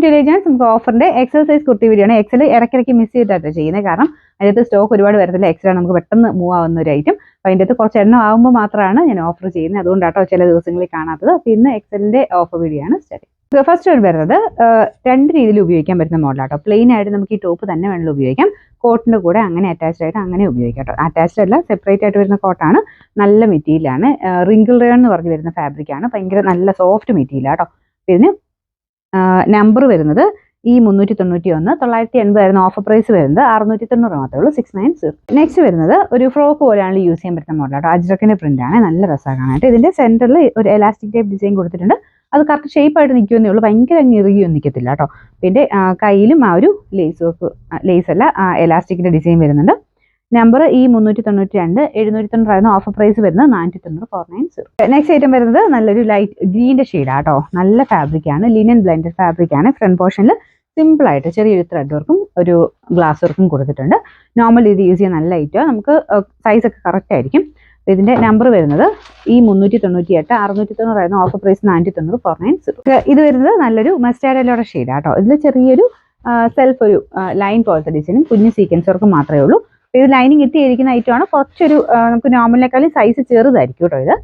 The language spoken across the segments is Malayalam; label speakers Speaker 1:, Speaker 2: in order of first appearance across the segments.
Speaker 1: ടു ലെജൻസ് നമുക്ക് ഓഫറിന്റെ എക്സസൈസ് കുർത്തി വീഡിയോ ആണ്. എക്സൽ ഇടയ്ക്കിടയ്ക്ക് മിസ് ചെയ്തിട്ടാണ് ചെയ്യുന്നത്. കാരണം അതിനകത്ത് സ്റ്റോക്ക് ഒരുപാട് വരത്തില്ല. എക്സൽ നമുക്ക് പെട്ടെന്ന് മൂവ് ആവുന്ന ഒരു ഐറ്റം. അപ്പോൾ അതിൻ്റെ അകത്ത് കുറച്ച് എണ്ണം ആകുമ്പോൾ മാത്രമാണ് ഞാൻ ഓഫർ ചെയ്യുന്നത്. അതുകൊണ്ടാട്ടോ ചില ദിവസങ്ങളിൽ കാണാത്തത്. അപ്പോൾ ഇന്ന് എക്സലിന്റെ ഓഫർ വീഡിയോ ആണ് സ്റ്റാർട്ട്. ഫസ്റ്റ് ഒരു വരുന്നത് രണ്ട് രീതിയിൽ ഉപയോഗിക്കാൻ പറ്റുന്ന മോഡലാട്ടോ. പ്ലെയിൻ ആയിട്ട് നമുക്ക് ഈ ടോപ്പ് തന്നെ വേണമെങ്കിൽ ഉപയോഗിക്കാം. കോട്ടിൻ്റെ കൂടെ അങ്ങനെ അറ്റാച്ച്ഡ് ആയിട്ട് അങ്ങനെ ഉപയോഗിക്കാം കേട്ടോ. അറ്റാച്ച്ഡ് അല്ല, സെപ്പറേറ്റ് ആയിട്ട് വരുന്ന കോട്ടാണ്. നല്ല മെറ്റീരിയലാണ്. റിങ്കിൾ റയോൺ എന്ന് പറഞ്ഞ് വരുന്ന ഫാബ്രിക്കാണ്. ഭയങ്കര നല്ല സോഫ്റ്റ് മെറ്റീരിയലാട്ടോ. ഇതിന് നമ്പർ വരുന്നത് ഈ 391, 980 ആയിരുന്നു ഓഫർ പ്രൈസ് വരുന്നത്. 690 മാത്രമേ ഉള്ളൂ. 690. നെക്സ്റ്റ് വരുന്നത് ഒരു ഫ്രോക്ക് പോലെയാണ് യൂസ് ചെയ്യാൻ പറ്റുന്ന മോഡലാട്ടോ. അജ്രക്കിന്റെ പ്രിന്റ് ആണ്. നല്ല രസമാണ് കാണാനായിട്ട്. ഇതിന്റെ സെന്ററിൽ ഒരു എലാസ്റ്റിക് ടൈപ്പ് ഡിസൈൻ കൊടുത്തിട്ടുണ്ട്. അത് കറക്റ്റ് ഷേപ്പ് ആയിട്ട് നിൽക്കുമെന്നേ ഉള്ളൂ. ഭയങ്കര ഇറുകിയൊന്നും നിൽക്കത്തില്ല കേട്ടോ. പിന്നെ കയ്യിലും ആ ഒരു ലേസ് അല്ല എലാസ്റ്റിക്കിന്റെ ഡിസൈൻ വരുന്നുണ്ട്. നമ്പർ ഈ 392, 790 ആയിരുന്നു ഓഫർ പ്രൈസ് വരുന്നത്. 490, 490. നെക്സ്റ്റ് ഐറ്റം വരുന്നത് നല്ലൊരു ലൈറ്റ് ഗ്രീൻ്റെ ഷെയ്ഡാട്ടോ. നല്ല ഫാബ്രിക്കാണ്. ലിനൻ ബ്ലെൻഡഡ് ഫാബ്രിക്കാണ്. ഫ്രണ്ട് പോർഷനിൽ സിമ്പിൾ ആയിട്ട് ചെറിയൊരു ത്രെഡ് വർക്കും ഒരു ഗ്ലാസ് വർക്കും കൊടുത്തിട്ടുണ്ട്. നോർമൽ ഇത് യൂസ് ചെയ്യാൻ നല്ല ഐറ്റം. നമുക്ക് സൈസ് ഒക്കെ കറക്റ്റ് ആയിരിക്കും. ഇതിന്റെ നമ്പർ വരുന്നത് ഈ 398, 690 ആയിരുന്നു ഓഫർ പ്രൈസ്. 490, 490. ഇത് വരുന്നത് നല്ലൊരു മസ്റ്റാർഡ് യെല്ലോയുടെ ഷെയ്ഡാട്ടോ. ഇതിൽ ചെറിയൊരു സെൽഫ് ഒരു ലൈൻ പോലത്തെ ഡിസൈനും കുഞ്ഞു സീക്വൻസ് വർക്കും മാത്രമേ ഉള്ളൂ. ഇത് ലൈനിങ് ഇട്ടിരിക്കുന്ന ഐറ്റമാണ്. കുറച്ചൊരു നമുക്ക് നോർമലിനേക്കാളും സൈസ് ചെറുതായിരിക്കും കേട്ടോ ഇത്.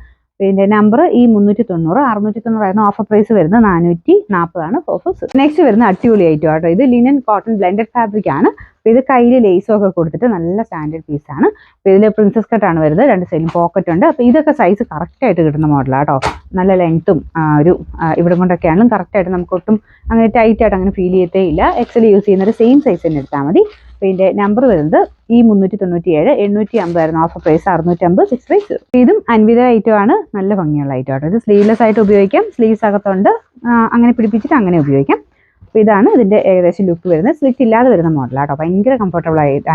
Speaker 1: ഇതിന്റെ നമ്പർ ഈ 390, 690 ആയിരുന്നു ഓഫർ പ്രൈസ് വരുന്നത്. 440 ആണ് ഓഫർ. നെക്സ്റ്റ് വരുന്ന അടിപൊളി ഐറ്റം ആട്ടോ. ഇത് ലിനൻ കോട്ടൺ ബ്ലെൻഡഡ് ഫാബ്രിക് ആണ്. അപ്പോൾ ഇത് കയ്യിൽ ലേസും ഒക്കെ കൊടുത്തിട്ട് നല്ല സ്റ്റാൻഡേർഡ് പീസാണ്. അപ്പോൾ ഇതിൽ പ്രിൻസസ് കട്ടാണ് വരുന്നത്. 2 സൈഡിലും പോക്കറ്റ് ഉണ്ട്. അപ്പോൾ ഇതൊക്കെ സൈസ് കറക്റ്റ് ആയിട്ട് കിട്ടുന്ന മോഡലാണ് കേട്ടോ. നല്ല ലെങ്ത്തും ഒരു ഇവിടെ കൊണ്ടൊക്കെ ആണെങ്കിലും കറക്റ്റായിട്ട് നമുക്ക് ഒട്ടും അങ്ങനെ ടൈറ്റ് ആയിട്ട് അങ്ങനെ ഫീൽ ചെയ്യത്തേ ഇല്ല. എക്സൽ യൂസ് ചെയ്യുന്നൊരു സെയിം സൈസ് തന്നെ എടുത്താൽ മതി. അപ്പോൾ ഇതിൻ്റെ നമ്പർ വരുന്നത് ഈ 397, 850 ആയിരുന്നു ഓഫർ പ്രൈസ്. 650, 650. ഇതും അൻവിത ഐറ്റം ആണ്. നല്ല ഭംഗിയുള്ള ഐറ്റം ആട്ടോ. ഇത് സ്ലീവ്ലെസ് ആയിട്ട് ഉപയോഗിക്കാം. സ്ലീവ്സ് അകത്തുണ്ട്. അങ്ങനെ പിടിപ്പിച്ചിട്ട് അങ്ങനെ ഉപയോഗിക്കാം. അപ്പോൾ ഇതാണ് ഇതിൻ്റെ ഏകദേശം ലുക്ക് വരുന്നത്. സ്ലിറ്റ് ഇല്ലാതെ വരുന്ന മോഡലാട്ടോ. ഭയങ്കര കംഫർട്ടബിൾ ആയിട്ട്.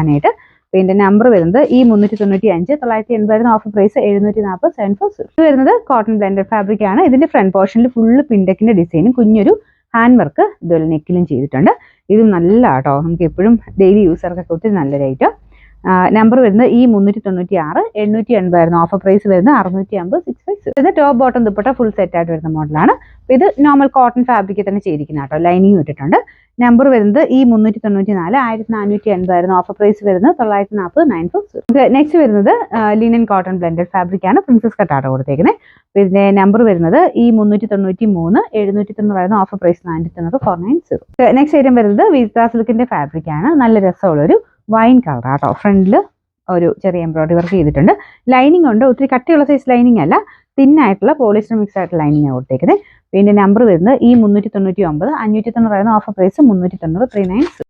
Speaker 1: അപ്പോൾ ഇതിൻ്റെ നമ്പർ വരുന്നത് ഈ 395, 980 ആയിരുന്നു ഓഫർ പ്രൈസ്. 740, 740. ഇത് വരുന്നത് കോട്ടൺ ബ്ലെൻഡഡ് ഫാബ്രിക് ആണ്. ഇതിൻ്റെ ഫ്രണ്ട് പോർഷനിൽ ഫുള്ള് പിൻഡക്കിൻ്റെ ഡിസൈനും കുഞ്ഞൊരു ഹാൻഡ് വർക്ക് ഇതുപോലെ നെക്കിലും ചെയ്തിട്ടുണ്ട്. ഇതും നല്ല കേട്ടോ. നമുക്ക് എപ്പോഴും ഡെയിലി യൂസർക്കൊക്കെ ഒത്തിരി നല്ലൊരു ഐറ്റം. നമ്പർ വരുന്നത് ഈ 396, 880 ആയിരുന്നു ഓഫർ പ്രൈസ് വരുന്നത്. 650, 650. ഇത് top bottom dupatta full set ആയിട്ട് വരുന്ന മോഡലാണ്. ഇത് നോർമൽ കോട്ടൺ ഫാബ്രിക്കിൽ തന്നെ ചെയ്തിരിക്കുന്ന കേട്ടോ. ലൈനിങ് ഇട്ടിട്ടുണ്ട്. നമ്പർ വരുന്നത് ഈ 394, 1480 ആയിരുന്നു ഓഫർ പ്രൈസ് വരുന്നത്. 940, 940. നെക്സ്റ്റ് വരുന്നത് ലിനൻ കോട്ടൺ ബ്ലെൻഡഡ് ഫാബ്രിക് ആണ്. പ്രിൻസസ് കട്ടാണ് കൊടുത്തേക്കുന്നത്. ഇതിന്റെ നമ്പർ വരുന്നത് ഈ 393, 790 ആയിരുന്നു ഓഫർ പ്രൈസ്. 490, 490. നെക്സ്റ്റ് ഐറ്റം വരുന്നത് വിസ്ത സിൽക്കിന്റെ ഫാബ്രിക് ആണ്. നല്ല രസമുള്ളൊരു വൈൻ കളർ ആട്ടോ. ഫ്രണ്ടിൽ ഒരു ചെറിയ എംബ്രോയിഡറി വർക്ക് ചെയ്തിട്ടുണ്ട്. ലൈനിങ് ഉണ്ട്. ഒത്തിരി കട്ടിയുള്ള സൈസ് ലൈനിങ് അല്ല, തിന്നായിട്ടുള്ള പോളിസ്റ്റർ മിക്സ് ആയിട്ട് ലൈനിങ് ആണ് കൊടുത്തേക്കുന്നത്. പിന്നെ നമ്പർ വരുന്നത് ഈ 399, 590 ആയിരുന്നു ഓഫർ പ്രൈസ്. 390, 390.